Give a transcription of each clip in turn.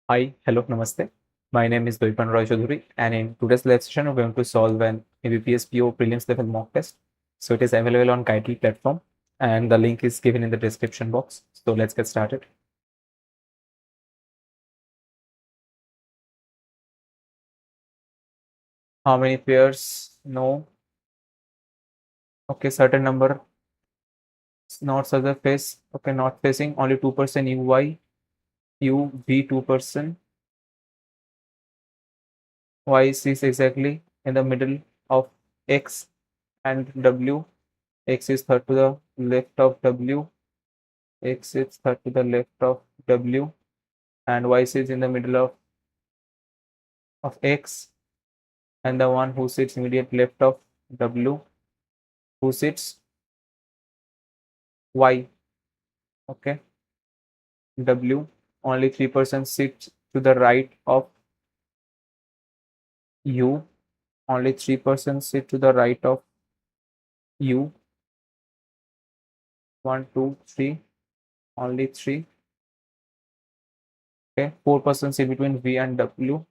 Hi, hello, namaste. My name is Doipan Roy Chaudhuri, and in today's live session, we're going to solve an IBPS PO Prelims level mock test. So it is available on Kitely platform, and the link is given in the description box. So let's get started. How many pairs? No. Okay, certain number not face. Okay, not facing. Only 2% UY, UV 2%. Y is exactly in the middle of X and W. X is third to the left of W. X is third to the left of W, and Y sits in the middle of X, and the one who sits immediate left of W, who sits Y. Okay, W, only 3% sits to the right of U, only 3% sit to the right of U. 1, 2, 3, only 3. Okay, 4% sit between V and W.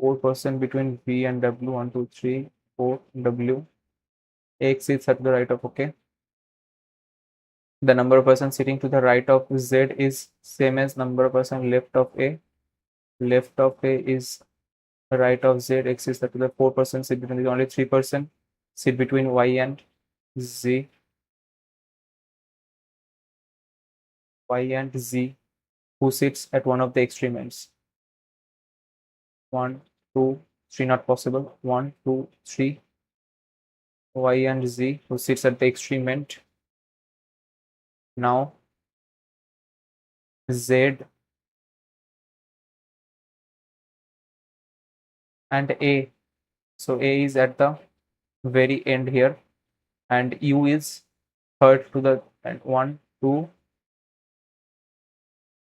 4% between V and W. 1, 2, 3, 4. W. X sits at the right of, okay. The number of person sitting to the right of Z is same as number of person left of A. Left of A is right of Z. X is to the 4% sit between only 3% sit between Y and Z. Y and Z, who sits at one of the extreme ends. 1, 2, 3, not possible. 1, 2, 3. Y and Z, who sits at the extreme end. Now Z and A. So A is at the very end here, and U is third to the and 1, 2,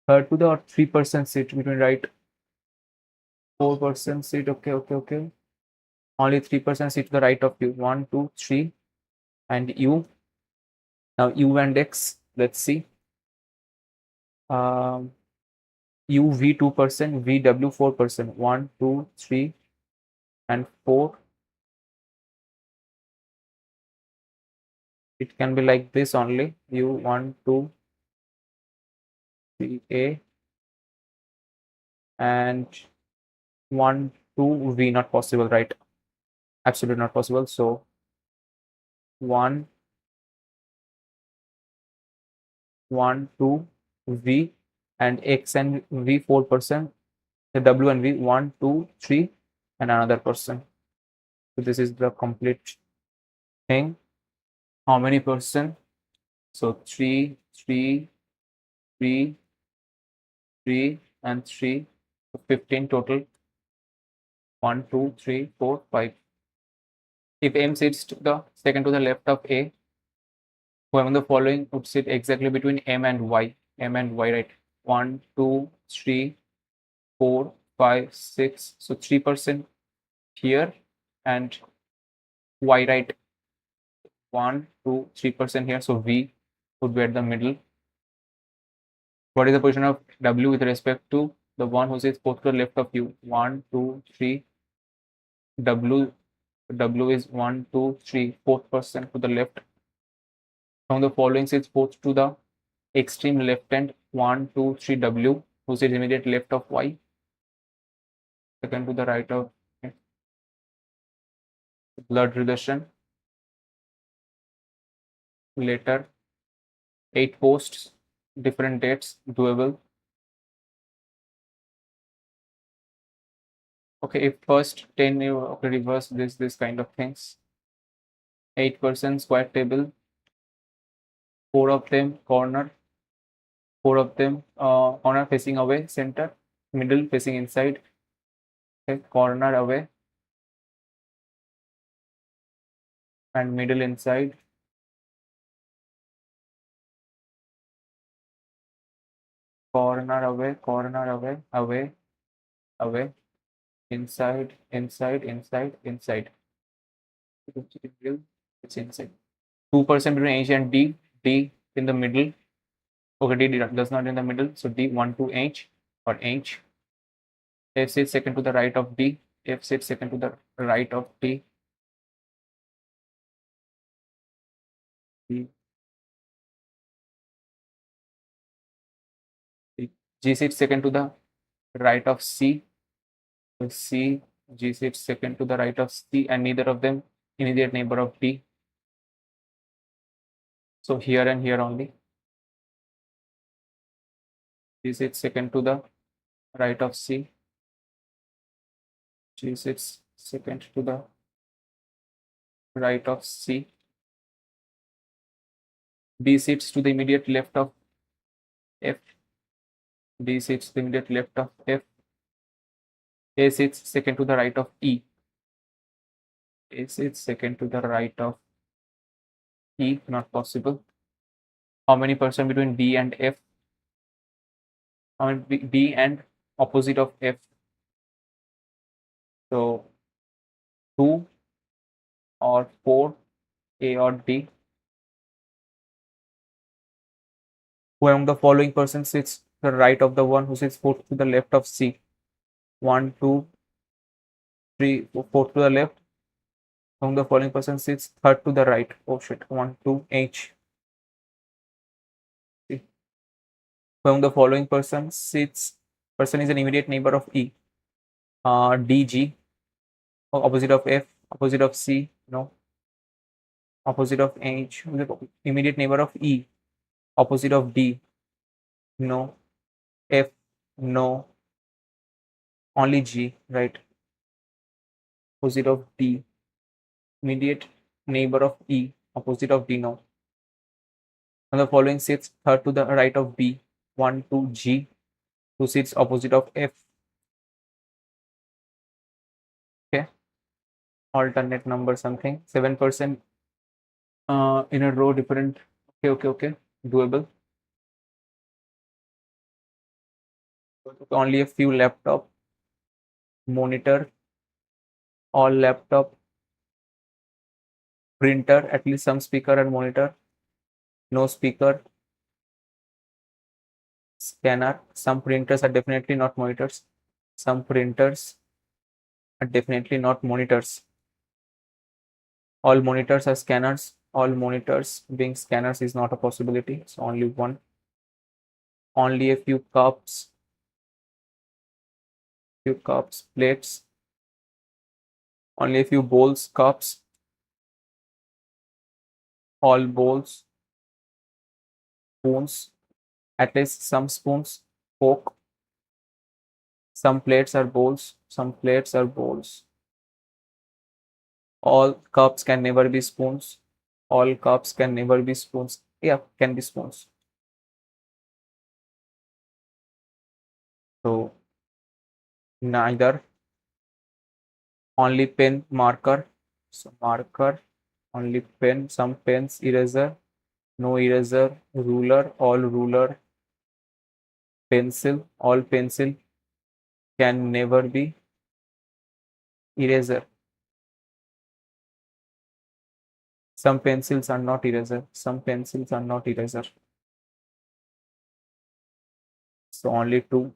third to the or 3% sit between right. 4% sit. Okay. Only 3% sit to the right of U. 1, 2, 3, and U. Now U and X. Let's see. U V 2%, VW 4%. 1, 2, 3, and 4. It can be like this only. U 1, 2, 3, A, and 1, 2, V. Not possible, right? Absolutely not possible. So 1, 1, 2, V, and X and V 4%. The W and V 1, 2, 3, and another person. So this is the complete thing. How many person? So 3, 3, 3, 3, and 3. So 15 total. 1, 2, 3, 4, 5. If M sits to the second to the left of A, who among the following would sit exactly between M and Y? M and Y, right? 1, 2, 3, 4, 5, 6. So 3% here, and Y, right? 1, 2, 3% here. So V would be at the middle. What is the position of W with respect to the one who sits both to the left of U? 1, 2, 3. W is 1, 2, 3, 4% to the left. From the following sits both to the extreme left hand. 1, 2, 3, W, who sits immediate left of Y. Second to the right of blood relation. Later, 8 posts, different dates, doable. Okay, if first 10 you reverse this kind of things. 8% square table, 4 of them corner, 4 of them corner facing away, center, middle facing inside, okay, corner away, and middle inside, corner away, away, inside. It's inside. 2% between H and D, D in the middle, Okay, D does not in the middle, so D 1 2 H or H. F sits second to the right of D. F sits second to the right of D. D. D. G sits second to the right of C. So C, G sits second to the right of C, and neither of them immediate neighbor of D. So here and here only. G sits second to the right of C. G sits second to the right of C. D sits to the immediate left of F. D sits to the immediate left of F. A sits second to the right of E. A sits second to the right of E. Not possible. How many percent between D and F? How many D and opposite of F? So 2 or 4, A or D. Who among the following persons sits to the right of the one who sits fourth to the left of C? 1, 2, 3, 4 to the left. Among the following person sits third to the right. Oh shit. 1, 2, H. See. Among the following person is an immediate neighbor of E. DG. Opposite of F. Opposite of C. No. Opposite of H. Immediate neighbor of E. Opposite of D. No. F. No. Only G. Right. Opposite of D. Immediate neighbor of E. Opposite of D. No. And the following sits third to the right of B. 1, 2, G. 2 sits opposite of F. Okay. Alternate number something. 7% in a row different. Okay. Doable. Only a few laptop, monitor, all laptop, printer, at least some speaker and monitor, no speaker, scanner. Some printers are definitely not monitors. Some printers are definitely not monitors. All monitors are scanners. All monitors being scanners is not a possibility. So only one. Only a few cups, plates. Only a few bowls, cups. All bowls, spoons. At least some spoons, fork. Some plates are bowls. Some plates are bowls. All cups can never be spoons. All cups can never be spoons. Yeah, can be spoons. So neither. Only pen, marker. So marker, only pen, some pens, eraser, no eraser, ruler, all ruler, pencil, all pencil can never be eraser. Some pencils are not eraser. Some pencils are not eraser. So only two.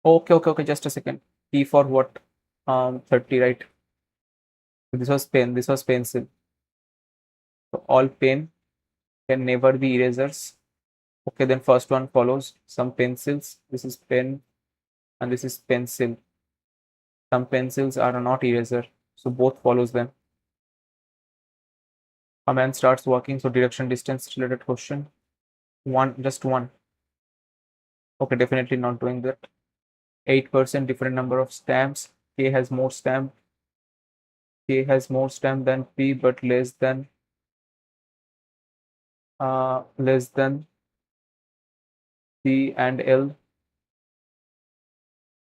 Okay. Just a second. P for what? 30, right? This was pen. This was pencil. So all pen can never be erasers. Okay, then first one follows. Some pencils. This is pen, and this is pencil. Some pencils are not eraser. So both follows them. A man starts walking. So direction, distance related question. One, just one. Okay, definitely not doing that. 8% different number of stamps. K has more stamp. K has more stamp than P, but less than C and L.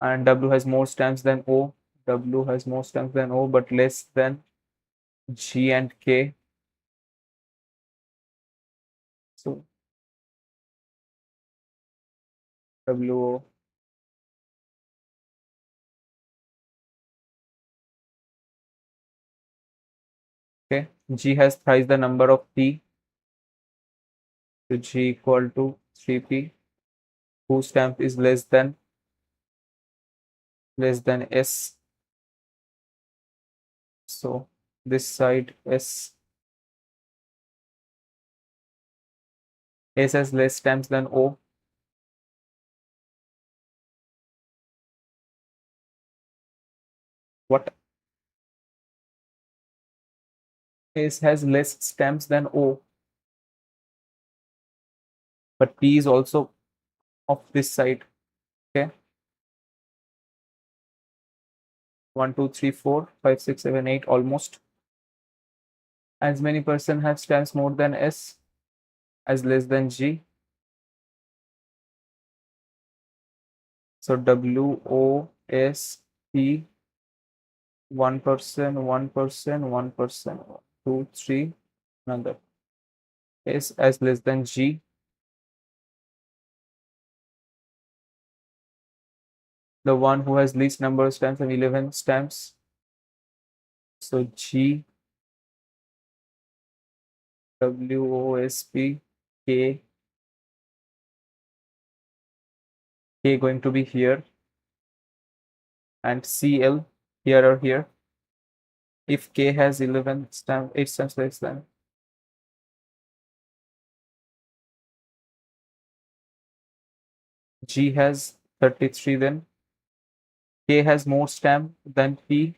And W has more stamps than O. W has more stamps than O, but less than G and K. So WO. Okay. G has thrice the number of P. So G equal to 3P, whose stamp is less than S. So this side S has less stamps than O. What? S has less stamps than O, but P is also of this side. Okay. 1, 2, 3, 4, 5, 6, 7, 8, almost. As many person have stamps more than S as less than G. So W, O, S, P, 1%, 1%, 1%, 2, 3, another. S as less than G. The one who has least number of stamps and 11 stamps. So G, W, O, S, P, K. K going to be here. And CL here or here. If K has 11 stamps, 8 stamps less than. G has 33 then. K has more stamp than P,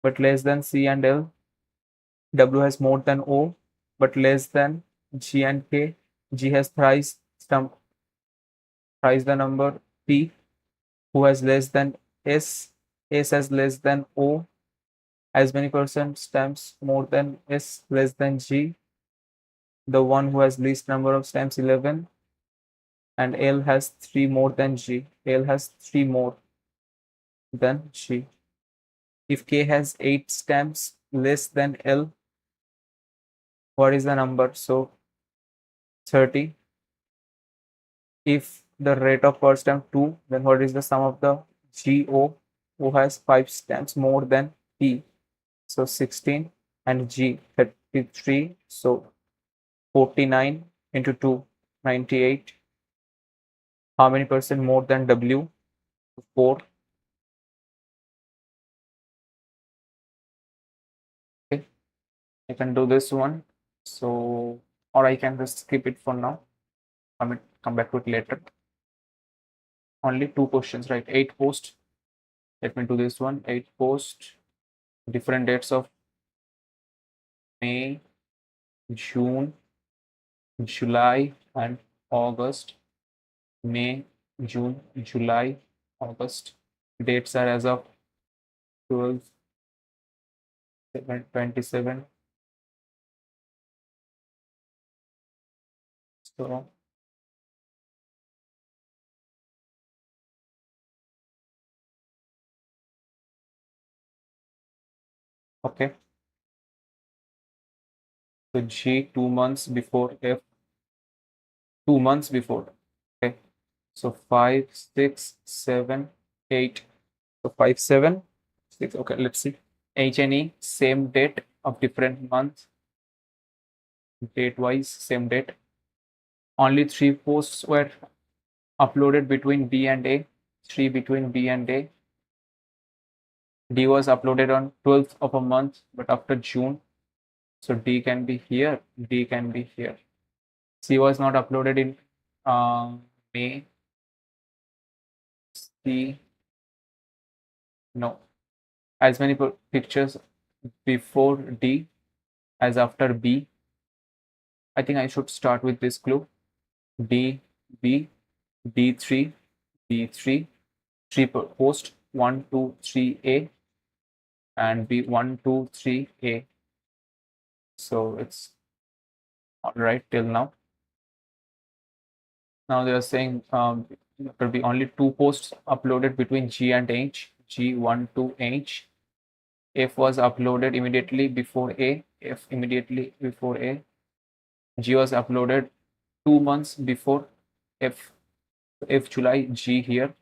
but less than C and L. W has more than O, but less than G and K. G has thrice stamp, thrice the number P, who has less than S. S has less than O. As many percent stamps more than S, less than G. The one who has least number of stamps, 11. And L has 3 more than G. L has 3 more than G. If K has 8 stamps less than L, what is the number? So 30. If the rate of per stamp 2, then what is the sum of the GO, who has 5 stamps more than P? So 16, and G 33. So 49 into 2, 98. How many percent more than W? 4. Okay, I can do this one. So, or I can just skip it for now. Come back to it later. Only 2 questions, right? 8 posts. Let me do this one. 8 posts. Different dates of May, June, July, and August. May, June, July, August. Dates are as of 12, 27. So, okay. So G 2 months before, F 2 months before. Okay. So 5, 6, 7, 8. So 5, 7, 6. Okay, let's see. H and E, same date of different months. Date wise, same date. Only 3 posts were uploaded between B and A. 3 between B and A. D was uploaded on 12th of a month, but after June. So D can be here, D can be here. C was not uploaded in May. C, no. As many pictures before D as after B. I think I should start with this clue. D, B, D3, D3, 3 post 1, 2, 3, A, and B 1, 2, 3, A. So it's all right till now. Now they are saying there will be only 2 posts uploaded between G and H. G 1 to H. F was uploaded immediately before A. F immediately before A. G was uploaded 2 months before F. F July, G here.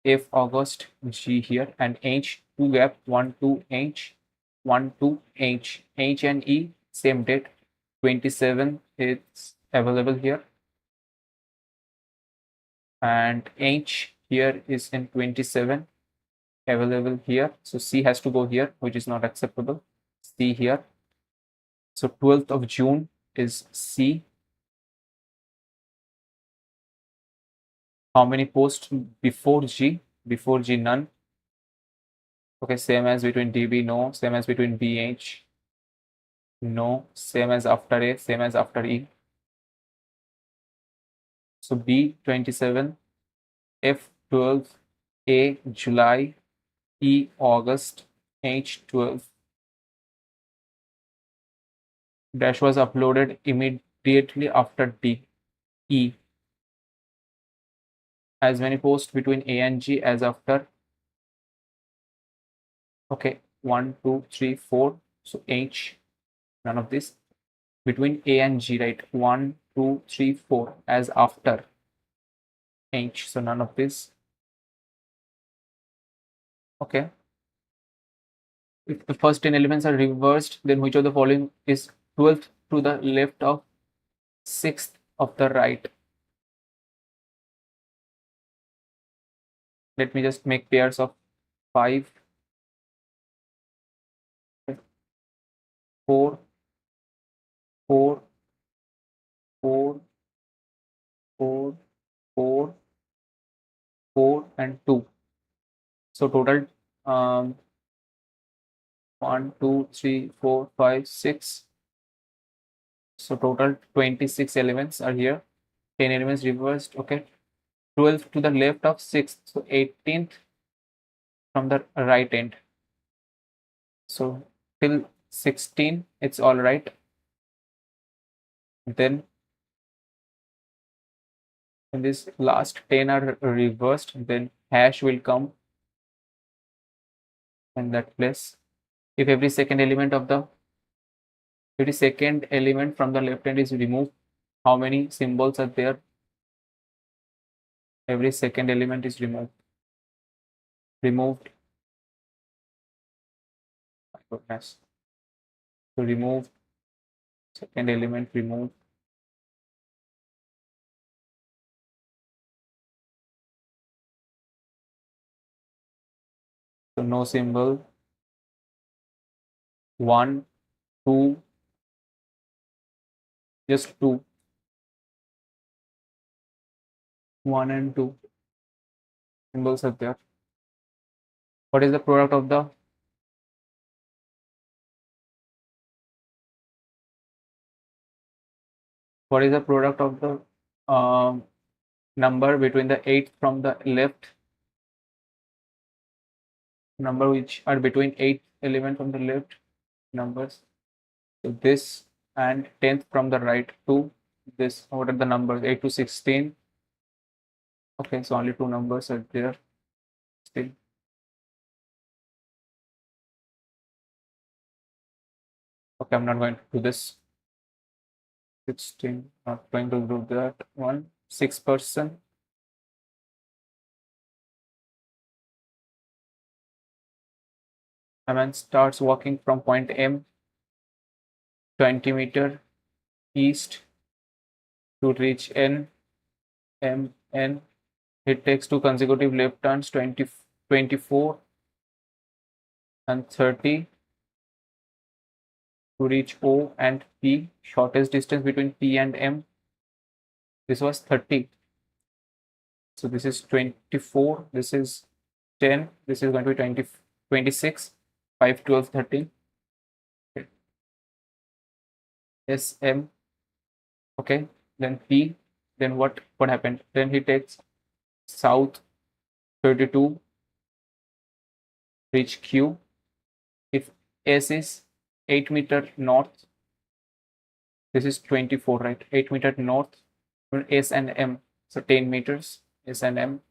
F August, G here, and H 2 gap 1 to H, 1 to H. H and E same date. 27 is available here, and H here is in 27 available here. So C has to go here, which is not acceptable. C here. So 12th of June is C. How many posts before G? Before G, none. Okay, same as between DB, no. Same as between BH, no. Same as after A, same as after E. So B 27, F 12, A July, E August, H 12. Dash was uploaded immediately after D. E. As many posts between A and G as after. Okay, 1, 2, 3, 4. So H, none of this. Between A and G, right? 1, 2, 3, 4 as after H. So none of this. Okay. If the first 10 elements are reversed, then which of the following is 12th to the left of 6th of the right? Let me just make pairs of 5, 4, 4, 4, 4, 4, 4, and 2. So total 1, 2, 3, 4, 5, 6. So total 26 elements are here. 10 elements reversed. Okay. 12 to the left of 6th. So 18th from the right end. So till 16, it's all right. Then when this last 10 are reversed, then hash will come in that place. If every second element from the left hand is removed, how many symbols are there? Every second element is removed. My goodness. So remove second element, remove. So no symbol. 1, 2, just 2. 1 and 2 symbols are there. What is the product of the number between the 8th from the left, number which are between 8th element from the left numbers? So this and 10th from the right to this. What are the numbers? 8 to 16. Okay, so only two numbers are there still. Okay, I'm not going to do this. 16, not going to do that one. 6%. A man starts walking from point M 20 meter east to reach N, M, N. It takes two consecutive left turns, 24 and 30 to reach O and P. Shortest distance between P and M. This was 30. So this is 24. This is 10. This is going to be 20, 26. 5, 12, 13. Okay. SM. Okay. Then P. Then what happened? Then he takes south 32, reach Q. If S is 8 meter north, this is 24, right? 8 meter north, S and M. So 10 meters, S and M.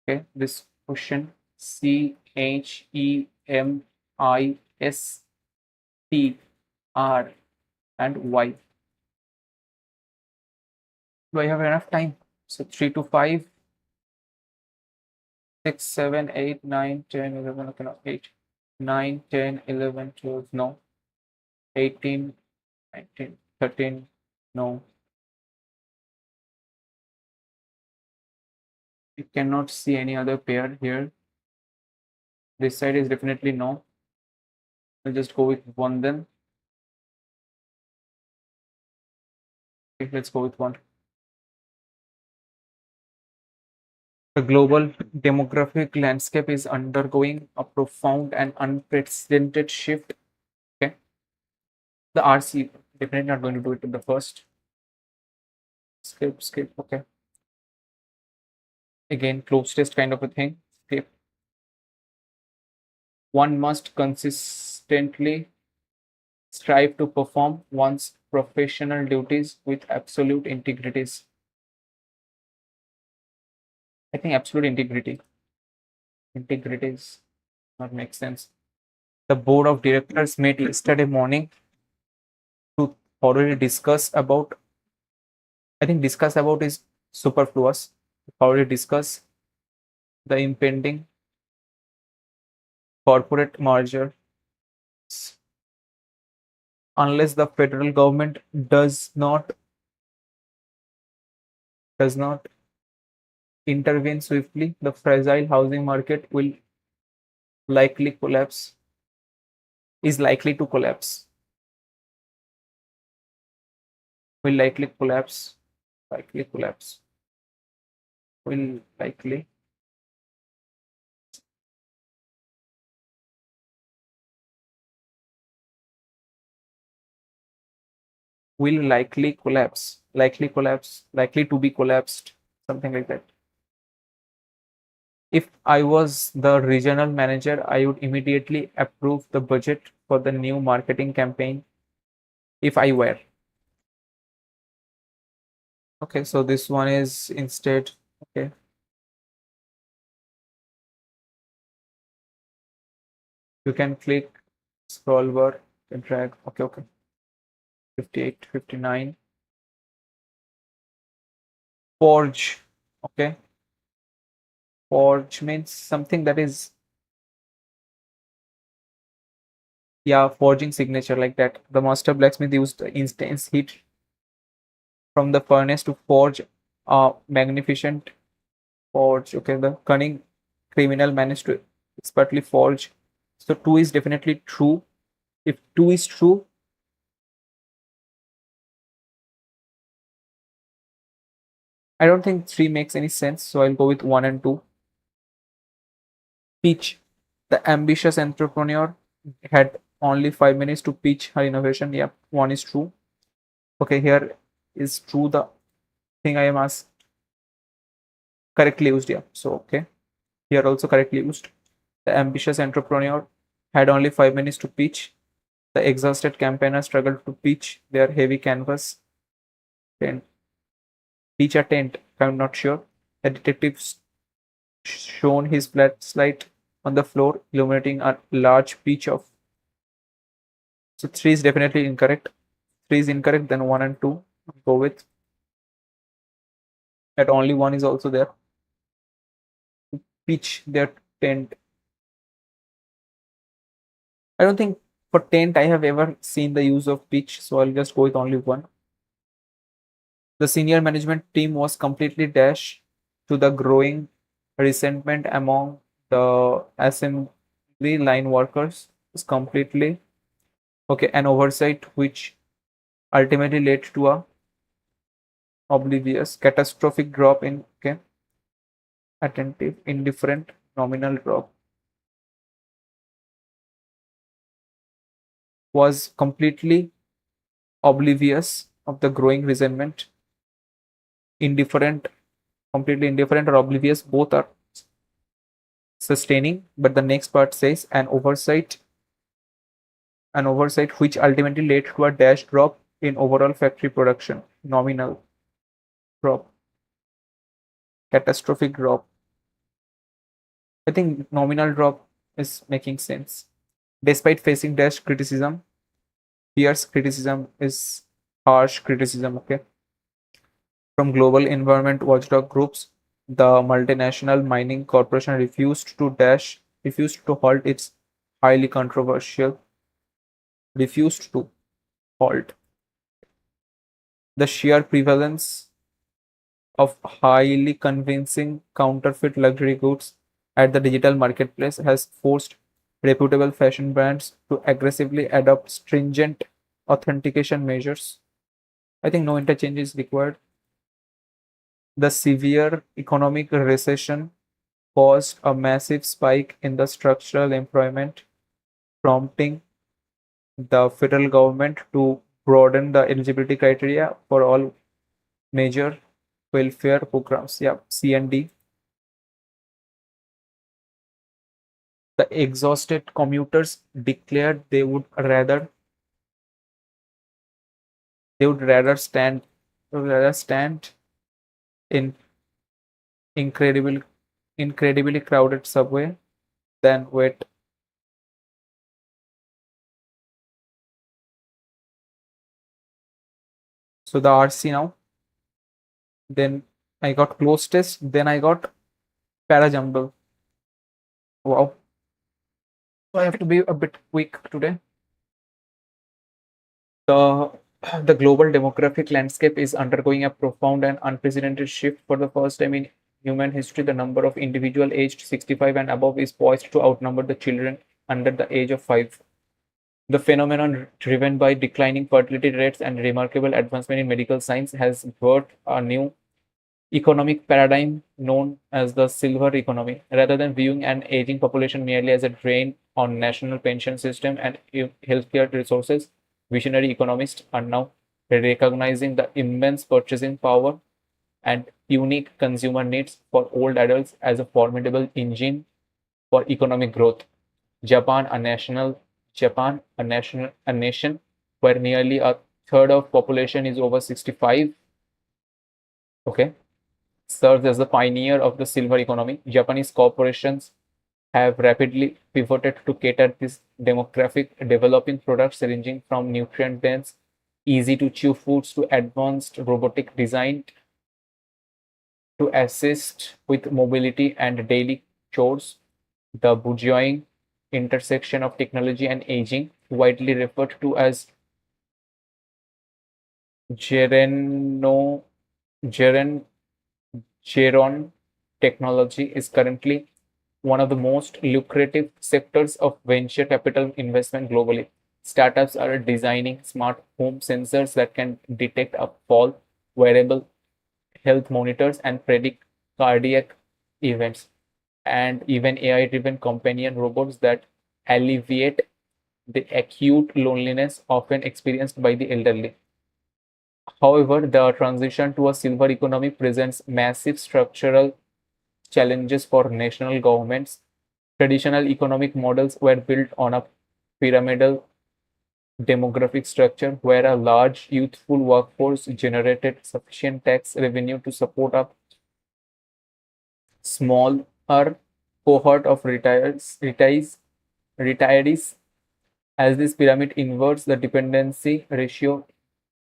Okay, this question C H E M I S T R and Y. Do I have enough time? So 3 to 5, 6, 7, 8, 9, 10, 11, okay, no, 8, 9, 10, 11, 12, no. 18, 19, 13. No. You cannot see any other pair here. This side is definitely no. We'll just go with one then. Okay, let's go with one. The global demographic landscape is undergoing a profound and unprecedented shift. Okay. The RC definitely not going to do it in the first. Skip. Okay. Again, close test kind of a thing. Skip. One must consistently strive to perform one's professional duties with absolute integrity. I think absolute integrity. Integrity is not make sense. The board of directors met yesterday morning to thoroughly discuss about. I think discuss about is superfluous. Thoroughly discuss the impending corporate merger. Unless the federal government does not intervene swiftly, the fragile housing market likely collapse. Is likely to collapse. Will likely collapse. Likely collapse. Will likely. Will likely collapse. Likely collapse. Likely to be collapsed. Something like that. If I was the regional manager, I would immediately approve the budget for the new marketing campaign if I were. Okay, so this one is instead. Okay. You can click scroll bar and drag. Okay. 58, 59. Forge. Okay. Forge means something that is, yeah, forging signature like that. The master blacksmith used intense heat from the furnace to forge a magnificent forge. Okay, the cunning criminal managed to expertly forge. So two is definitely true. If two is true, I don't think three makes any sense. So I'll go with one and two. Pitch. The ambitious entrepreneur had only 5 minutes to pitch her innovation. Yep, one is true. Okay, here is true. The thing I am asked correctly used. Yeah. So okay. Here also correctly used. The ambitious entrepreneur had only 5 minutes to pitch. The exhausted campaigner struggled to pitch their heavy canvas tent. Pitch a tent. I'm not sure. The detective shone his flashlight on the floor, illuminating a large pitch of. So three is definitely incorrect. Three is incorrect. Then one and two. Go with. That only one is also there. Pitch their tent. I don't think for tent I have ever seen the use of pitch, so I'll just go with only one. The senior management team was completely dashed to the growing resentment among the assembly line workers. It's completely okay, an oversight which ultimately led to a oblivious catastrophic drop in okay, attentive, indifferent, nominal drop was completely oblivious of the growing resentment, indifferent, completely indifferent or oblivious, both are sustaining. But the next part says an oversight which ultimately led to a dash drop in overall factory production, nominal drop, catastrophic drop. I think nominal drop is making sense. Despite facing dash criticism, fierce criticism is harsh criticism, okay, from global environment watchdog groups, the multinational mining corporation refused to halt its highly controversial refused to halt. The sheer prevalence of highly convincing counterfeit luxury goods at the digital marketplace has forced reputable fashion brands to aggressively adopt stringent authentication measures. I think no interchange is required. The severe economic recession caused a massive spike in the structural employment, prompting the federal government to broaden the eligibility criteria for all major welfare programs. Yeah, C and D. The exhausted commuters declared they would rather stand in incredible incredibly crowded subway than wait. So the RC now. Then I got close test. Then I got parajumble. Wow. So I have to be a bit quick today. The the global demographic landscape is undergoing a profound and unprecedented shift. For the first time in human history, the number of individuals aged 65 and above is poised to outnumber the children under the age of 5. The phenomenon, driven by declining fertility rates and remarkable advancement in medical science, has birthed a new economic paradigm known as the silver economy. Rather than viewing an aging population merely as a drain on national pension system and healthcare resources, visionary economists are now recognizing the immense purchasing power and unique consumer needs for old adults as a formidable engine for economic growth. Japan, a nation where nearly a third of population is over 65, okay, serves as the pioneer of the silver economy. Japanese corporations have rapidly pivoted to cater this demographic, developing products ranging from nutrient-dense, easy-to-chew foods to advanced robotic design to assist with mobility and daily chores. The burgeoning intersection of technology and aging, widely referred to as gereno, geron, geron technology, is currently one of the most lucrative sectors of venture capital investment globally. Startups are designing smart home sensors that can detect a fall, wearable health monitors, and predict cardiac events, and even AI driven companion robots that alleviate the acute loneliness often experienced by the elderly. However, the transition to a silver economy presents massive structural challenges for national governments. Traditional economic models were built on a pyramidal demographic structure where a large youthful workforce generated sufficient tax revenue to support a smaller cohort of retirees. As this pyramid inverts the dependency ratio,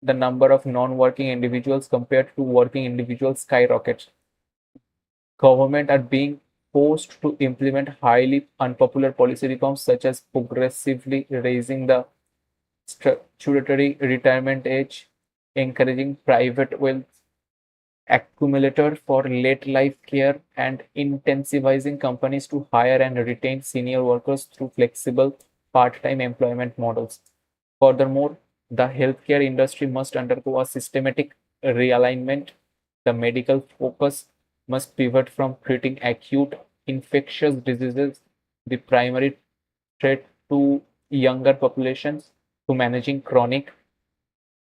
the number of non-working individuals compared to working individuals skyrockets. Government are being forced to implement highly unpopular policy reforms such as progressively raising the statutory retirement age, encouraging private wealth accumulator for late life care, and incentivizing companies to hire and retain senior workers through flexible part-time employment models. Furthermore, the healthcare industry must undergo a systematic realignment. The medical focus must pivot from treating acute infectious diseases, the primary threat to younger populations, to managing chronic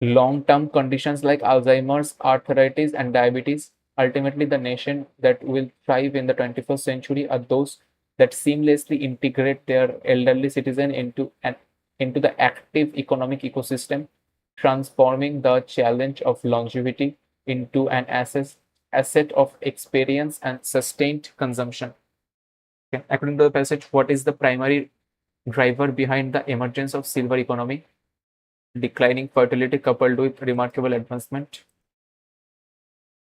long-term conditions like Alzheimer's, arthritis, and diabetes. Ultimately, the nation that will thrive in the 21st century are those that seamlessly integrate their elderly citizen into the active economic ecosystem, transforming the challenge of longevity into an asset of experience and sustained consumption. Okay. According to the passage, what is the primary driver behind the emergence of silver economy? Declining fertility coupled with remarkable advancement.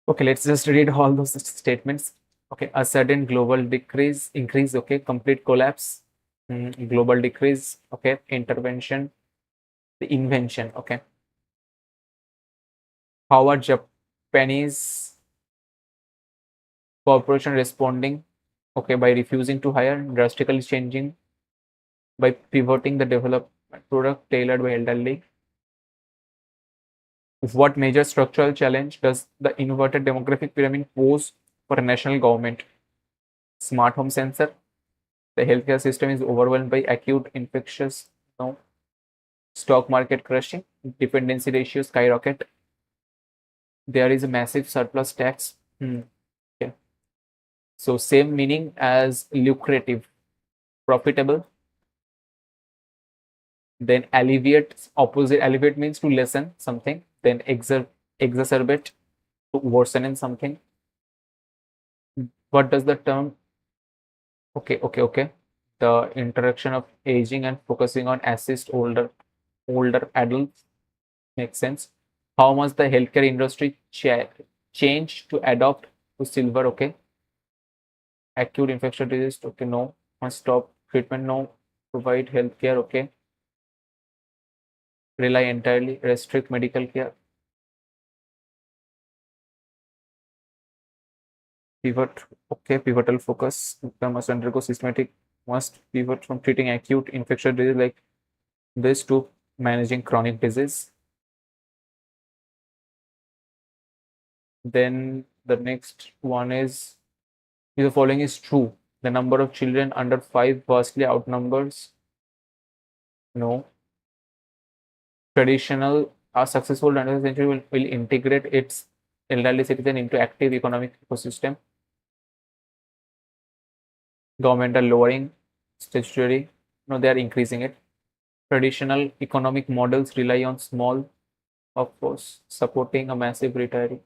Okay, let's just read all those statements. Okay, a sudden global increase, okay, complete collapse, global decrease, okay, intervention, the invention. Okay, how are Japanese corporation responding? Okay, by refusing to hire, drastically changing, by pivoting the development product tailored by elderly. What major structural challenge does the inverted demographic pyramid pose for a national government? Smart home sensor. The healthcare system is overwhelmed by acute infectious. No. Stock market crashing. Dependency ratio skyrocket. There is a massive surplus tax. Okay. So same meaning as lucrative, profitable. Then alleviate, opposite, alleviate means to lessen something. Then exacerbate, to worsen in something. What does the term? Okay. The interaction of aging and focusing on assist older adults makes sense. How must the healthcare industry change to adopt to silver? Okay. Acute infectious disease. Okay, no. Must stop treatment. No. Provide healthcare. Okay. Rely entirely. Restrict medical care. Pivot. Okay. Pivotal focus. The must undergo systematic. Must pivot from treating acute infectious disease like this to managing chronic disease. Then the next one is if the following is true. The number of children under 5 vastly outnumbers. No. Traditional, a successful 20th century will integrate its elderly citizen into active economic ecosystem. Government are lowering statutory. No, they are increasing it. Traditional economic models rely on small workforce supporting a massive retiree.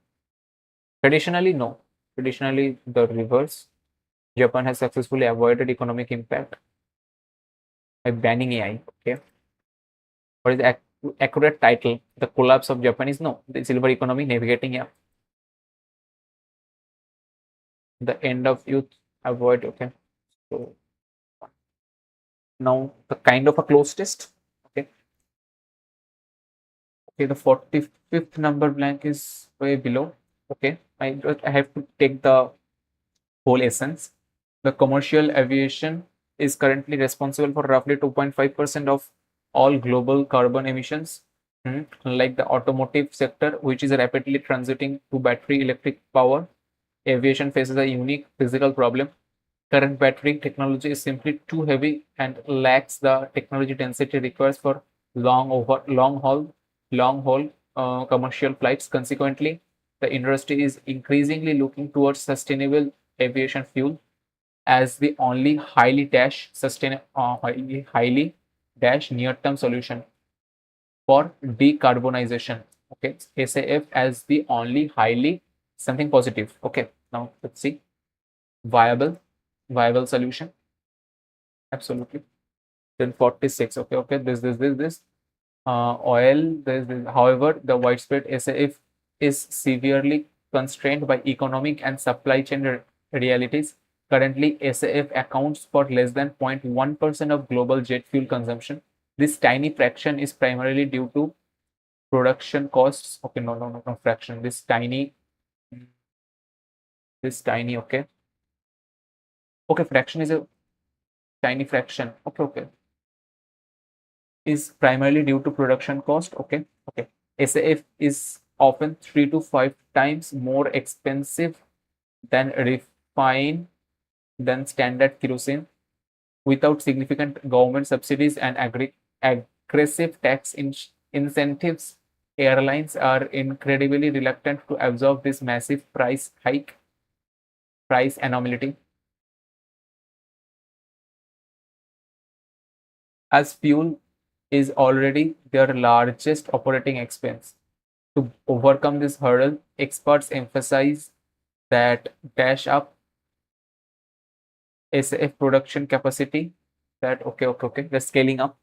Traditionally, no. Traditionally, the reverse. Japan has successfully avoided economic impact by banning AI. Okay. What is the accurate title? The collapse of Japan is no. The silver economy navigating the end of youth avoid. Okay. So now the kind of a close test. Okay. Okay. The 45th number blank is way below. Okay. I have to take the whole essence. The commercial aviation is currently responsible for roughly 2.5% of all global carbon emissions. Like the automotive sector, which is rapidly transiting to battery electric power, aviation faces a unique physical problem. Current battery technology is simply too heavy and lacks the technology density required for long haul commercial flights. Consequently, the industry is increasingly looking towards sustainable aviation fuel as the only highly dash near term solution for decarbonization. Okay, SAF as the only highly something positive. Okay, now let's see viable solution. Absolutely. Then 46. Okay. This. Oil. This. However, the widespread SAF is severely constrained by economic and supply chain realities. Currently, SAF accounts for less than 0.1% of global jet fuel consumption. This tiny fraction is primarily due to production costs. Okay, no fraction. This tiny. Okay, fraction is a tiny fraction. Okay. Is primarily due to production cost. Okay. SAF is often 3 to 5 times more expensive than refined than standard kerosene. Without significant government subsidies and aggressive tax incentives, airlines are incredibly reluctant to absorb this massive price anomaly, as fuel is already their largest operating expense. To overcome this hurdle, experts emphasize that dash up SAF production capacity. That okay. The scaling up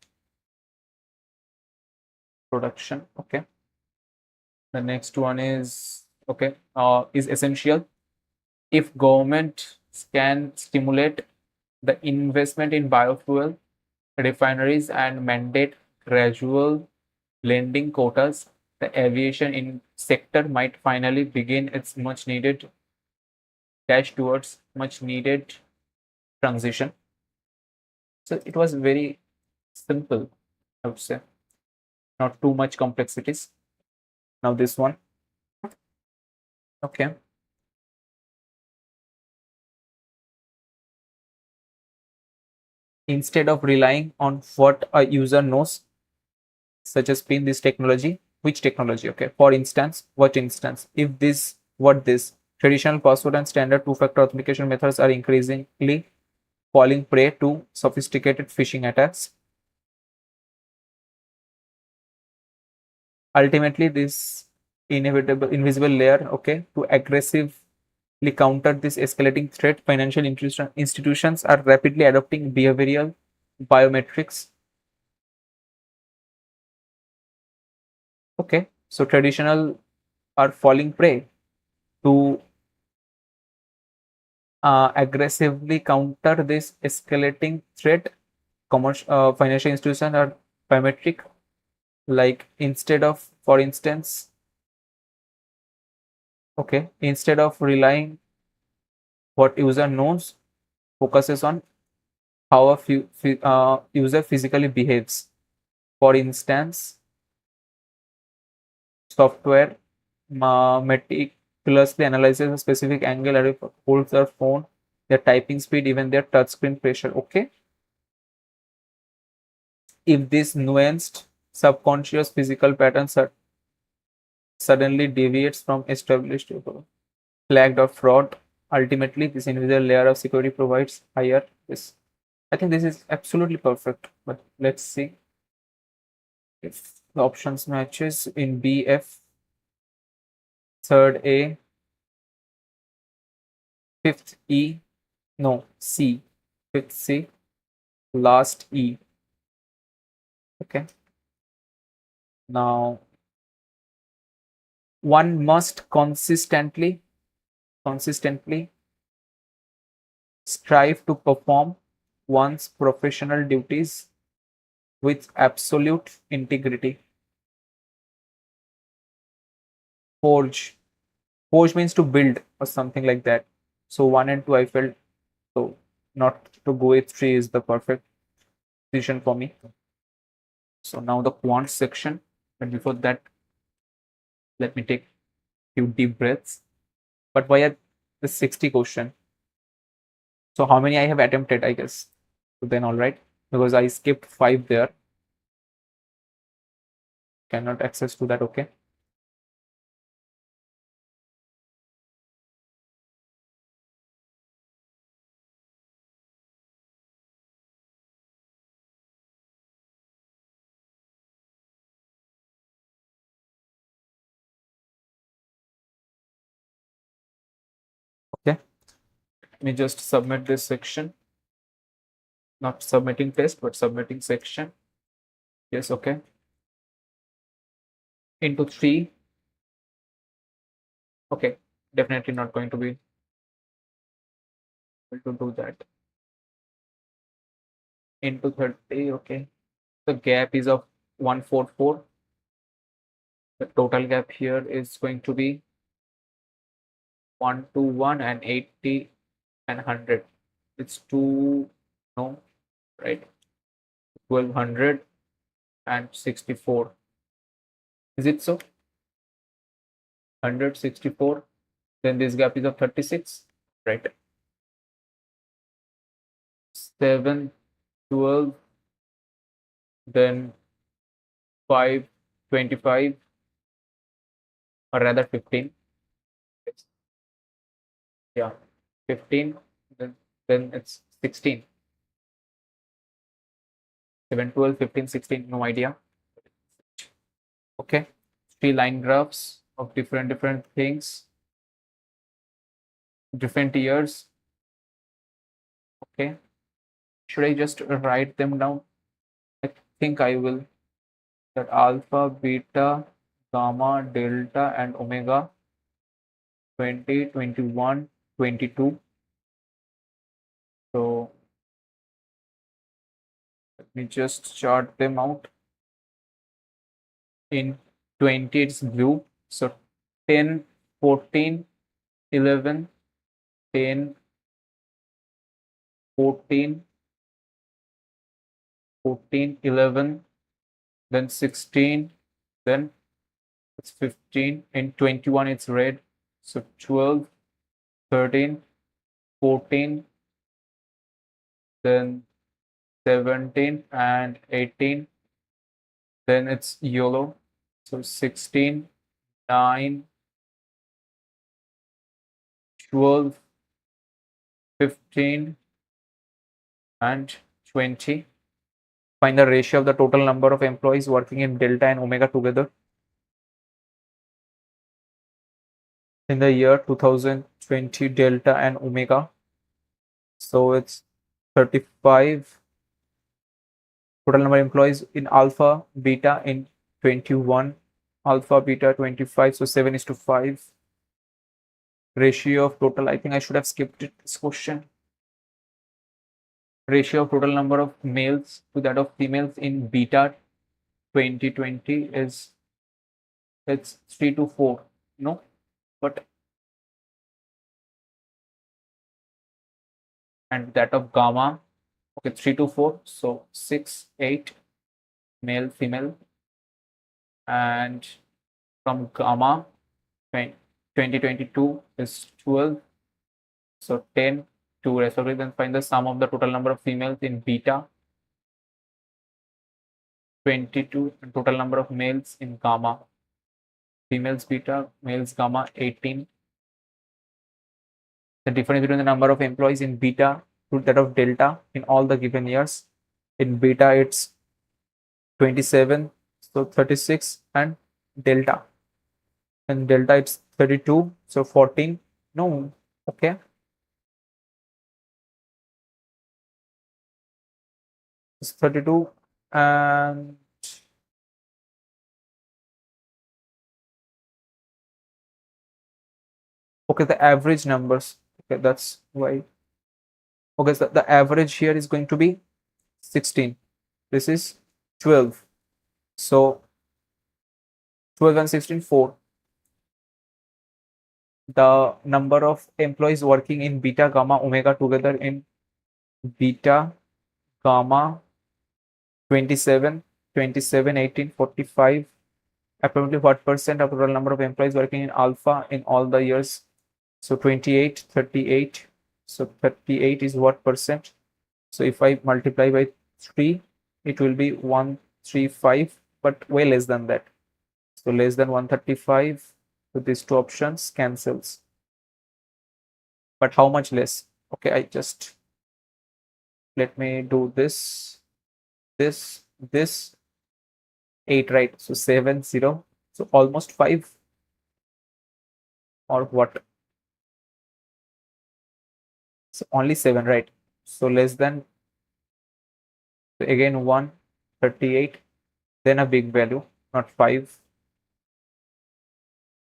production. Okay. The next one is is essential. If government can stimulate the investment in biofuel refineries and mandate gradual blending quotas, the aviation in sector might finally begin its much needed dash towards much needed transition. So it was very simple, I would say, not too much complexities. Now this one, okay. Instead of relying on what a user knows, such as pin this technology, which technology, okay. For instance, what instance, if this, what this, traditional password and standard two-factor authentication methods are increasingly falling prey to sophisticated phishing attacks. Ultimately, this inevitable invisible layer, okay, to aggressively counter this escalating threat, financial institutions are rapidly adopting behavioral biometrics. Okay, so traditional are falling prey to aggressively counter this escalating threat. Commercial financial institutions are biometric, like instead of, for instance, okay, instead of relying what user knows, focuses on how a user physically behaves. For instance, software meticulously analyzes a specific angle and holds their phone, their typing speed, even their touchscreen pressure. Okay, if this nuanced subconscious physical patterns are suddenly deviates from established flagged or fraud, ultimately this invisible layer of security provides higher risk. I think this is absolutely perfect, but let's see if the options matches in BF, third A, fifth E, no, C, fifth C, last E. Okay. Now, one must consistently strive to perform one's professional duties with absolute integrity. Forge. Forge means to build or something like that. So one and two I felt so not to go with three is the perfect decision for me. So now the quant section. But before that, let me take few deep breaths. But why are the 60 question? So how many I have attempted, I guess. So then all right. Because I skipped five there. Cannot access to that, okay. Okay. Let me just submit this section. Not submitting test, but submitting section. Yes, okay. Into three. Okay. Definitely not going to be able to do that. Into 30, okay. The gap is of 144. The total gap here is going to be 121 and 80 and 100. It's two, no, right? 1200 and 64. Is it so? 164. Then this gap is of 36, right? 7, 12, then 5, 25, or rather 15. Yeah, 15, then it's 16. 7, 12, 15, 16, no idea. Okay, three line graphs of different things, different years. Okay, should I just write them down? I think I will. That alpha, beta, gamma, delta, and omega 20, 21, 22. So let me just chart them out. In 20 it's blue. So 10, 14, 11, 10, 14, 14, 11, then 16, then it's 15. In 21 it's red. So 12, 13, 14, then 17 and 18. Then it's yellow. So 16, 9, 12, 15, and 20. Find the ratio of the total number of employees working in delta and omega together in the year 2020, delta and omega. So it's 35. Total number of employees in alpha, beta in 21, alpha, beta 25. So 7 is to 5. Ratio of total, I think I should have skipped it, this question. Ratio of total number of males to that of females in beta 2020 is, it's 3 to 4. No, but and that of gamma, okay, 3 to 4. So 6, 8 male, female, and from gamma 2022 is 12. So 10 to respectively. Then find the sum of the total number of females in beta 22 and total number of males in gamma. Females beta, males gamma 18. The difference between the number of employees in beta to that of delta in all the given years. In beta it's 27, so 36, and delta. And delta it's 32, so 14. No, okay. It's 32 and okay, the average numbers. Okay, that's why. Okay, so the average here is going to be 16. This is 12. So 12 and 16, 4. The number of employees working in beta, gamma, omega together in beta, gamma 27, 27, 18, 45. Approximately what percent of total number of employees working in alpha in all the years? So 28, 38. So 38 is what percent? So if I multiply by 3, it will be 135, but way less than that. So less than 135. So these two options cancels. But how much less? Okay, I just let me do this, 8, right? So 7, 0. So almost 5 or what? So only 7, right? So less than, again 138, then a big value, not 5.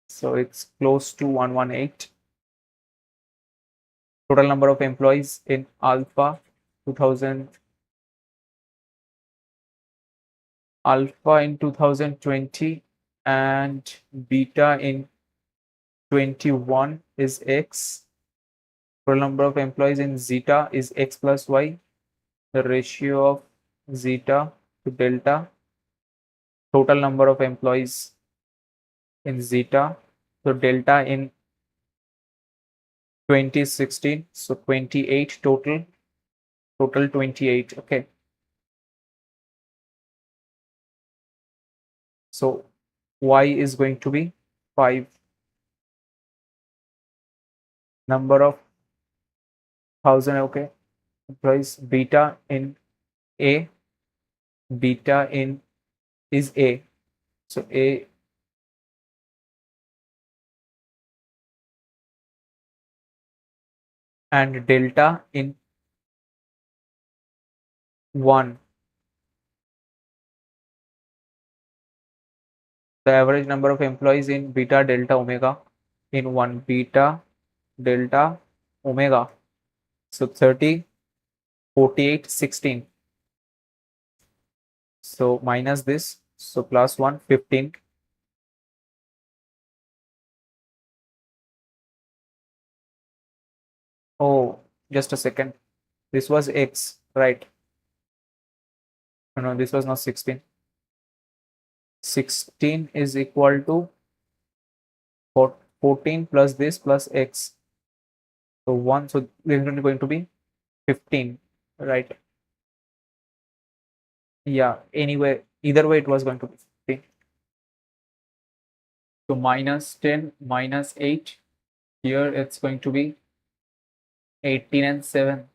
So it's close to 118. Total number of employees in alpha 2000, alpha in 2020 and beta in 21 is x. Total number of employees in zeta is x plus y. The ratio of zeta to delta. Total number of employees in zeta. So delta in 2016. So 28 total. Total 28. Okay. So y is going to be 5. Number of 1000. Okay. Employees beta in a. Beta in is a. So a and delta in 1. The average number of employees in beta, delta, omega in 1. Beta, delta, omega. So 30, 48, 16. So minus this. So plus 1, 15. Oh, just a second. This was x, right? No, this was not 16. 16 is equal to 14 plus this plus x. So 1, so this is going to be 15, right? Yeah, anyway, either way it was going to be 15. So minus 10 minus 8. Here it's going to be 18 and 7.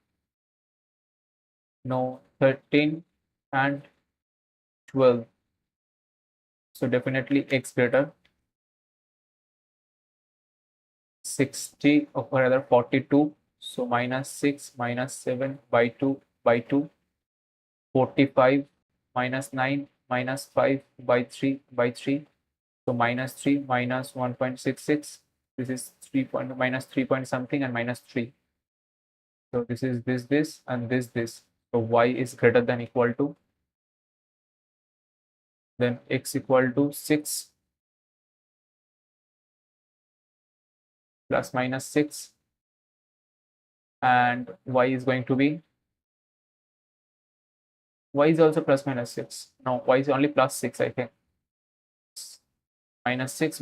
No, 13 and 12. So definitely x greater. 60 or rather 42. So minus 6 minus 7 by 2 by 2. 45 minus 9 minus 5 by 3 by 3. So minus 3 minus 1.66. This is 3 point minus 3 point something and minus 3. So this is this and this. So y is greater than equal to, then x equal to 6 plus minus 6, and y is going to be, y is also plus minus 6. No, y is only plus 6, I think. Minus 6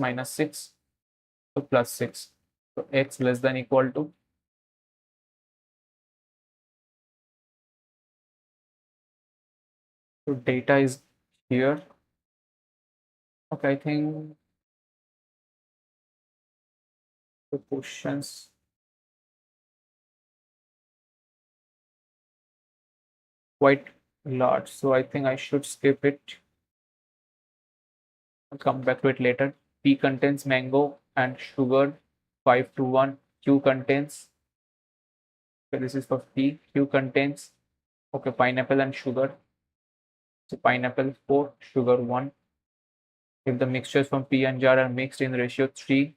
to plus 6. So x less than equal to, so data is here. Okay, I think the questions quite large, so I think I should skip it. I'll come back to it later. P contains mango and sugar 5 to 1. Q contains, okay, this is for P. Q contains, okay, pineapple and sugar. So pineapple 4, sugar 1. If the mixtures from P and jar are mixed in ratio 3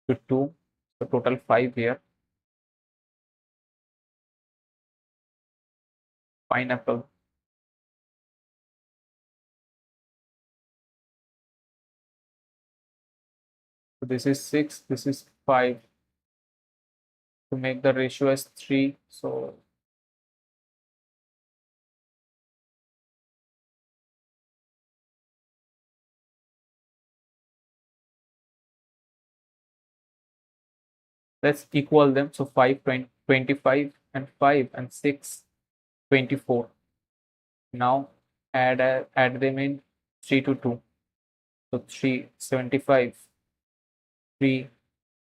to 2, so total 5 here. Pineapple. So this is 6, this is 5. To make the ratio as 3, so let's equal them. So 5, 20, 25 and 5 and 6, 24. Now add them in 3 to 2. So 3, 75, 3,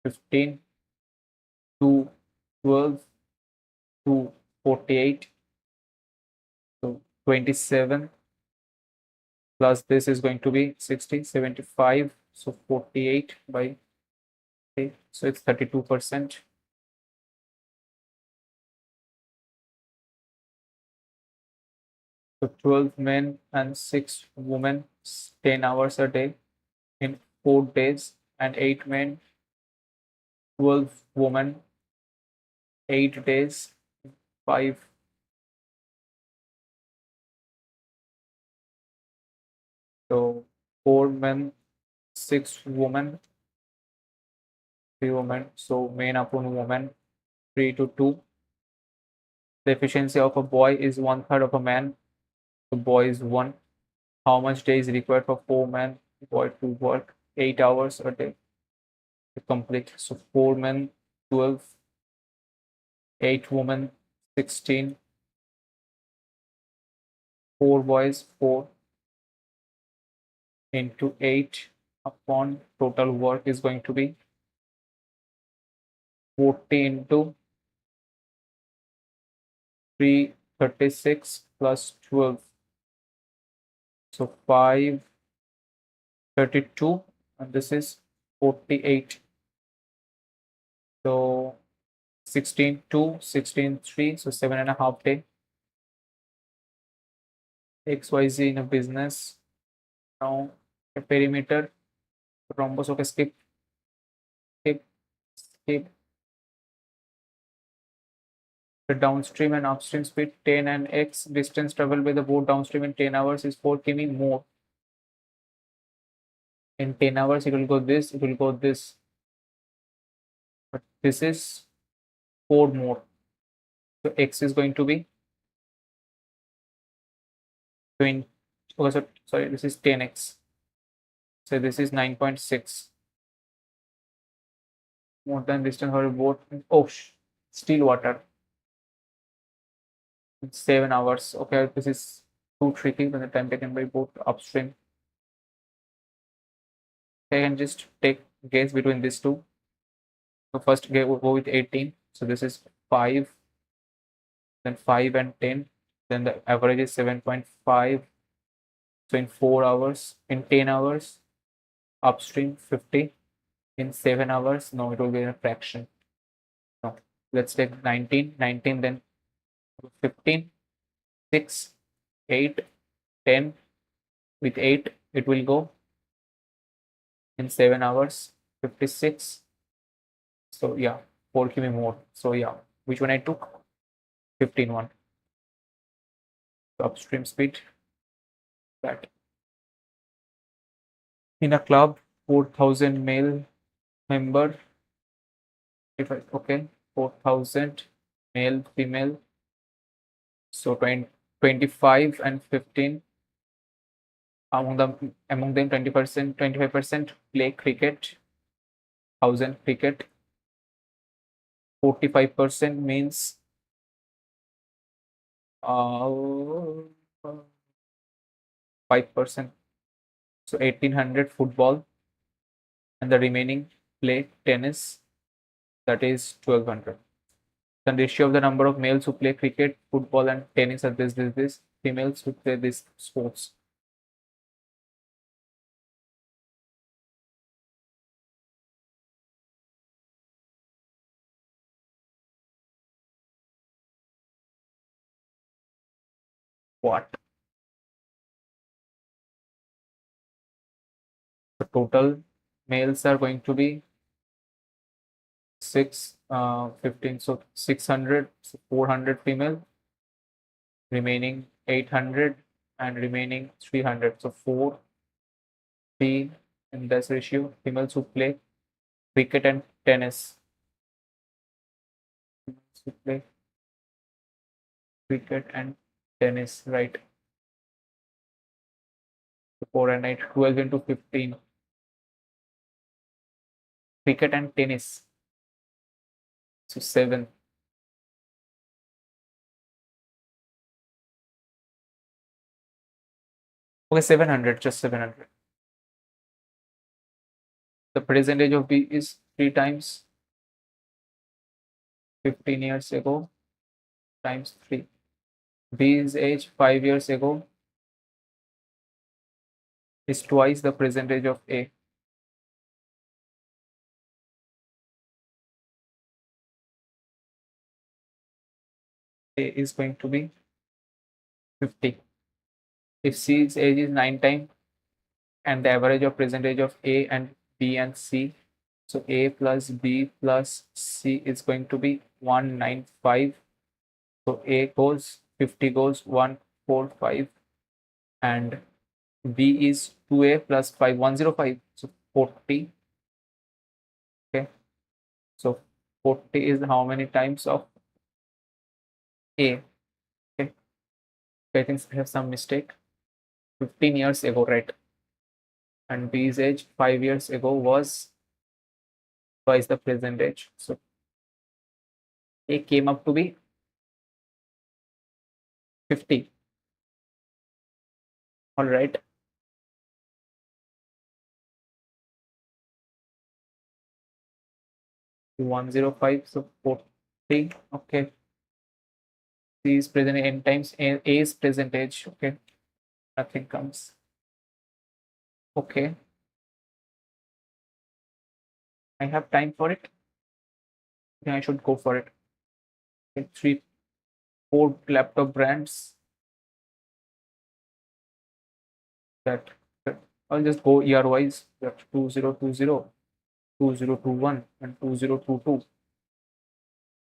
15, 2, 12, 2, 48. So 27 plus this is going to be 60, 75. So 48 by 8. So it's 32%. So 12 men and 6 women, 10 hours a day in 4 days, and 8 men, 12 women, 8 days, 5. So 4 men, 6 women, 3 women. So men upon woman, 3 to 2. The efficiency of a boy is 1/3 of a man. The boy is 1. How much day is required for 4 men, boy to work 8 hours a day to complete? So 4 men, 12, 8 women, 16, 4 boys, 4 into 8 upon total work is going to be 40 into 336 plus 12. So 532, and this is 48. So 16 2, 16 3, so 7.5 day. XYZ in a business. Now a perimeter, rhombus. Okay, skip, skip, skip. The downstream and upstream speed 10 and x distance traveled by the boat downstream in 10 hours is 4 km more. In 10 hours, it will go this, it will go this. But this is 4 more. So x is going to be 20. Okay, so sorry, this is 10x. So this is 9.6. More than distance for a boat. Oh, still water. 7 hours. Okay, this is too tricky when the time taken by boat upstream. I can just take guess between these two. So first go with 18. So this is 5, then 5 and 10. Then the average is 7.5. So in 4 hours, in 10 hours, upstream 50. In 7 hours, no, it will be a fraction. No, let's take 19, 19, then 15, 6, 8, 10. With 8, it will go in 7 hours, 56. So yeah, 4 km more. So yeah, which one I took? 15 one. So upstream speed. That in a club, 4,000 male member. If I okay, 4,000 male, female. So 25 and 15. Among them 20%, 25% play cricket. 1,000 cricket. 45% means 5%. So 1,800 football, and the remaining play tennis, that is 1,200. The ratio of the number of males who play cricket, football, and tennis are this. Females who play these sports. What? The total males are going to be 15, so 600, so 400 female, remaining 800, and remaining 300. So 4, 3 in this ratio. Females who play cricket and tennis. Females who play cricket and tennis, right? 4 and 8, 12 into 15. Cricket and tennis. So 7. Okay, 700, just 700. The present age of B is 3 times 15 years ago times 3. B's age 5 years ago is twice the present age of A. A is going to be 50. If C's age is 9 times, and the average of present age of A and B and C, so A plus B plus C is going to be 195. So A goes 50 goes 145, and B is 2A plus 5, 105. So 40. Okay. So 40 is how many times of A? Okay. I think I have some mistake. 15 years ago, right? And B's age 5 years ago was twice the present age. So A came up to be 50. All right. To 105. So 40. Okay. C is present n times A is present age. Okay. Nothing comes. Okay. I have time for it. Then I should go for it. Okay. 3, 4 laptop brands that I'll just go year wise. That 2020, 2021, and 2022.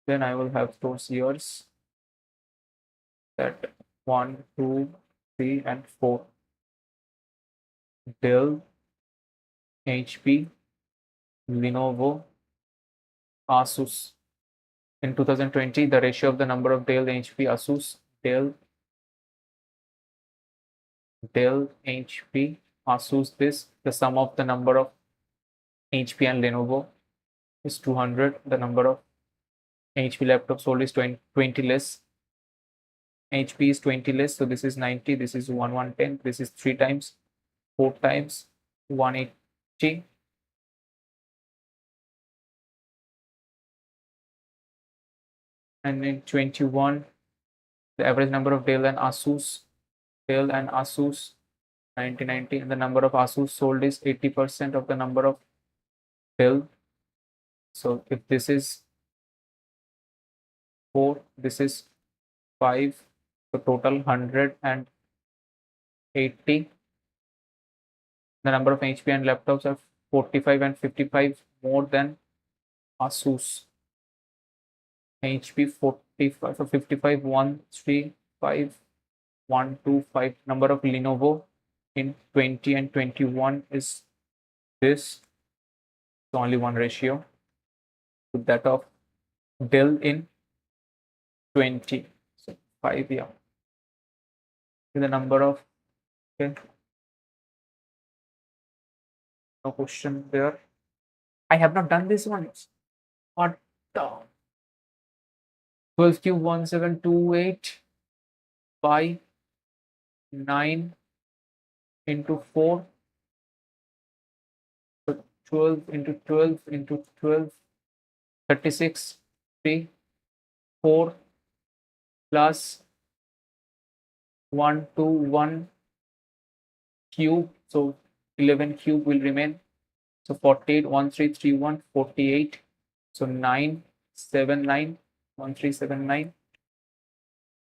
Then I will have those years. that 1, 2, 3, and 4. Dell, HP, Lenovo, Asus. In 2020, the ratio of the number of Dell, HP, Asus, Dell, HP, Asus, the sum of the number of HP and Lenovo is 200. The number of HP laptops sold is 20 less. HP is 20 less, so this is 90, this is 110, this is 3 times, 4 times, 180. And in 21, the average number of Dell and Asus 1990, and the number of Asus sold is 80% of the number of Dell. So if this is 4, this is 5, so total 180. The number of HP and laptops are 45 and 55 more than Asus. HP 45, so 55, 135, 125. Number of Lenovo in 20 and 21 is this. It's only one ratio to that of Dell in 20. So 5, yeah. The number of, okay, no question there. I have not done this one. What the? 12 cube 1728 by 9 into 4. So 12 into 12 into 12, 36, 3, 4 plus 1, 2, 1 cube. So 11 cube will remain. So 48, 1331, 48. So 979, 1379.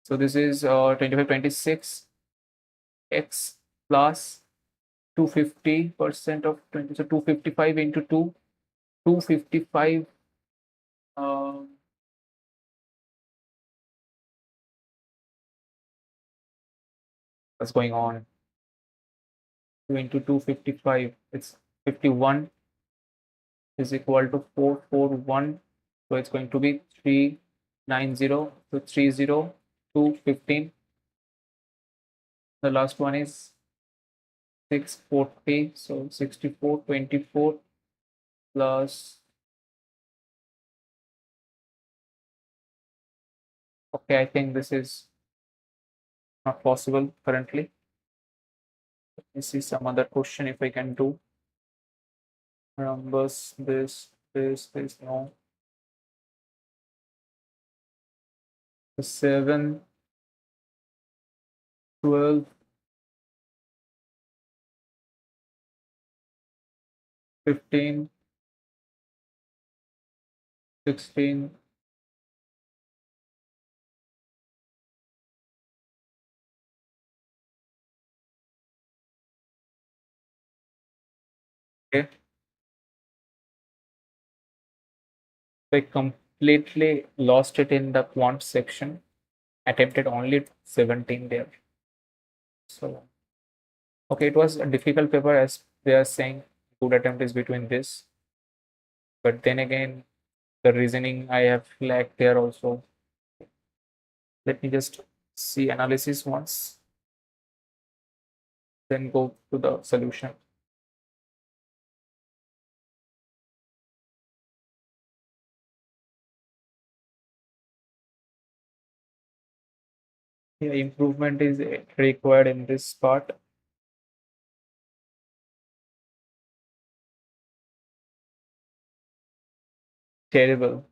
So this is 25, 26 x plus 250% of 20. So 255 into 2, 255. What's going on? 2 into 255, it's 51 is equal to 441. So it's going to be 390. So 30 to 15. The last one is 640. So 64, 24 plus. Okay, I think this is not possible currently. Let me see some other question if I can do. Numbers, this, no. 7, 12, 15, 16, okay. I completely lost it in the quant section. Attempted only 17 there. So, okay, it was a difficult paper as they are saying good attempt is between this. But then again, the reasoning I have lacked there also. Let me just see analysis once, then go to the solution. Yeah, improvement is required in this part. Terrible.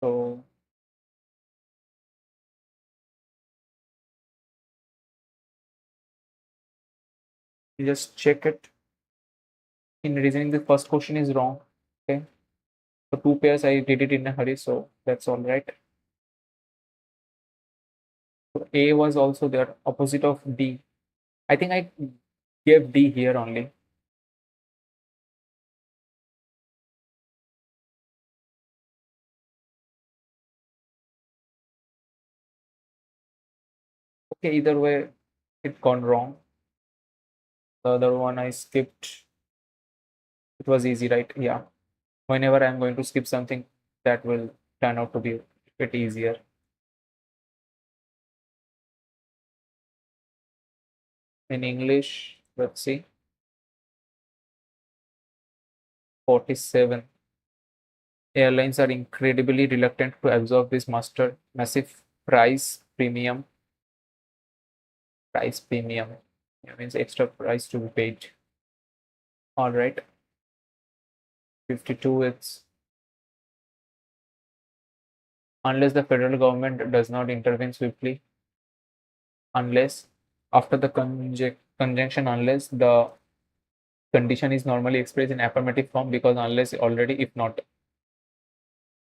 So you just check it. In reasoning, the first question is wrong. Okay. So 2 pairs I did it in a hurry, so that's all right. So A was also there, opposite of D. I think I gave D here only. Okay, either way, it gone wrong. The other one I skipped. It was easy, right? Yeah. Whenever I'm going to skip something, that will turn out to be a bit easier. In English, let's see, 47. Airlines are incredibly reluctant to absorb this massive price premium. It means extra price to be paid. All right. 52, it's unless the federal government does not intervene swiftly, unless after the conjunction, unless the condition is normally expressed in affirmative form, because unless already, if not,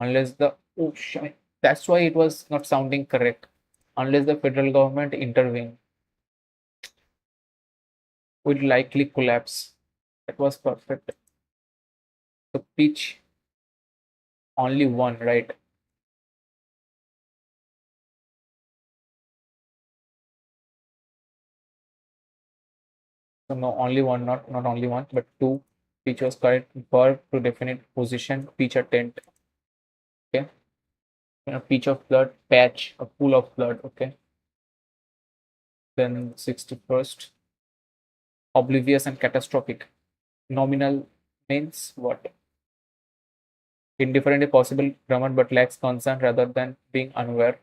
unless the, oh shit, that's why it was not sounding correct. Unless the federal government intervene, would likely collapse. That was perfect. So pitch only one, right? So no, only one, not only one, but two. Pitch was correct. Verb to definite position. Pitch a tent. Okay. Pitch of blood. Patch a pool of blood. Okay. Then 61st. Oblivious and catastrophic. Nominal means what? Indifferent is possible grammar but lacks concern rather than being unaware.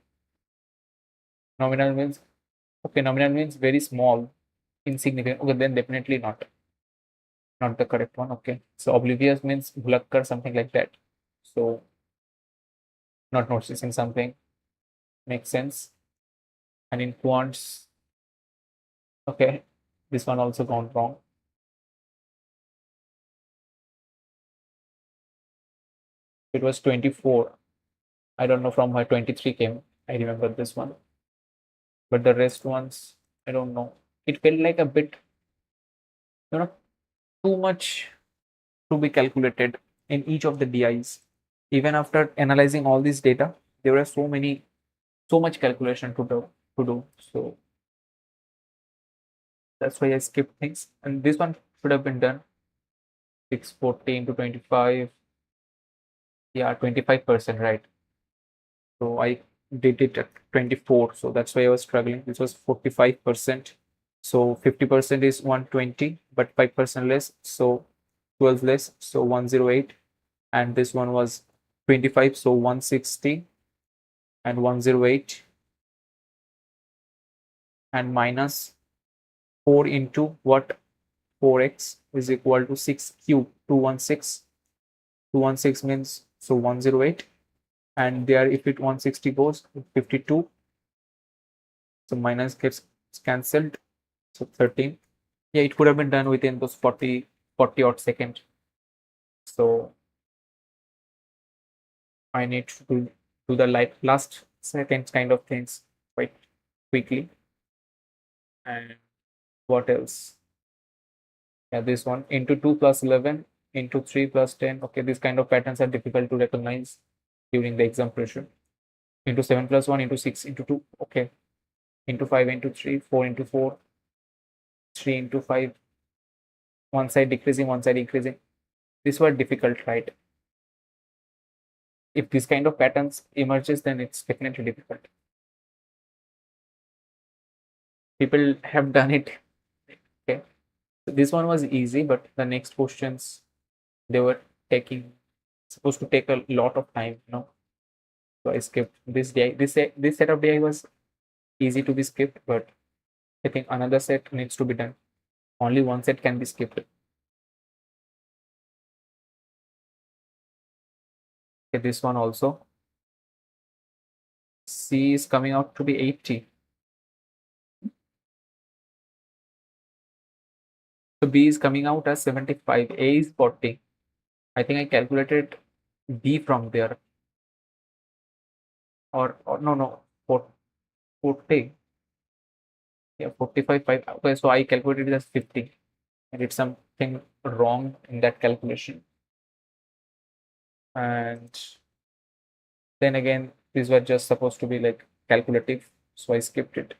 Nominal means, okay, nominal means very small, insignificant. Okay, then definitely not the correct one. Okay, so oblivious means bhulakkar, something like that. So not noticing something, makes sense. And in quants, okay, this one also gone wrong. It was 24. I don't know from where 23 came. I remember this one, but the rest ones, I don't know. It felt like a bit, you know, too much to be calculated in each of the DIs. Even after analyzing all this data, there were so much calculation to do. So that's why I skipped things. And this one should have been done. 640 into 25. Yeah, 25%, right? So I did it at 24. So that's why I was struggling. This was 45%. So 50% is 120, but 5% less. So 12 less. So 108. And this one was 25. So 160 and 108 and minus 4 into what? 4x is equal to 6 cube, 216. 216 means, so 108, and there if it 160 goes 52, so minus gets cancelled, so 13. Yeah, it could have been done within those 40 odd seconds. So I need to do the last seconds kind of things quite quickly. And what else? Yeah, this one into 2 plus 11 into 3 plus 10. Okay, these kind of patterns are difficult to recognize during the exam pressure. Into 7 plus 1 into 6 into 2. Okay, into 5 into 3, 4 into 4, 3 into 5, one side decreasing, one side increasing. These were difficult, right? If this kind of patterns emerges, then it's definitely difficult. People have done it. Okay, so this one was easy, but the next questions, they were taking supposed to take a lot of time, so I skipped this day. This set of day was easy to be skipped, but I think another set needs to be done. Only one set can be skipped. Okay, this one also. C is coming out to be 80. So B is coming out as 75. A is 40. I think I calculated B from there. Or no, 40. Yeah, 45. 5. Okay, so I calculated it as 50. I did something wrong in that calculation. And then again, these were just supposed to be like calculative. So I skipped it.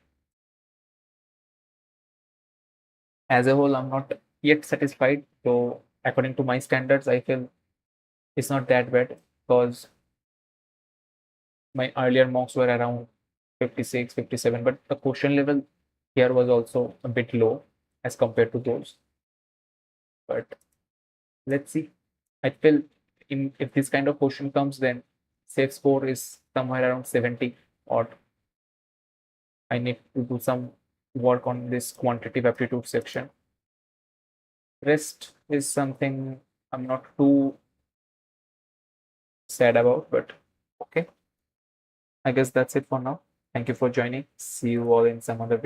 as a whole, I'm not yet satisfied. So according to my standards, I feel it's not that bad because my earlier mocks were around 56, 57, but the question level here was also a bit low as compared to those. But let's see. I feel if this kind of question comes, then safe score is somewhere around 70 or I need to do some work on this quantitative aptitude section. Rest is something I'm not too sad about, but okay. I guess that's it for now. Thank you for joining. See you all in some other video.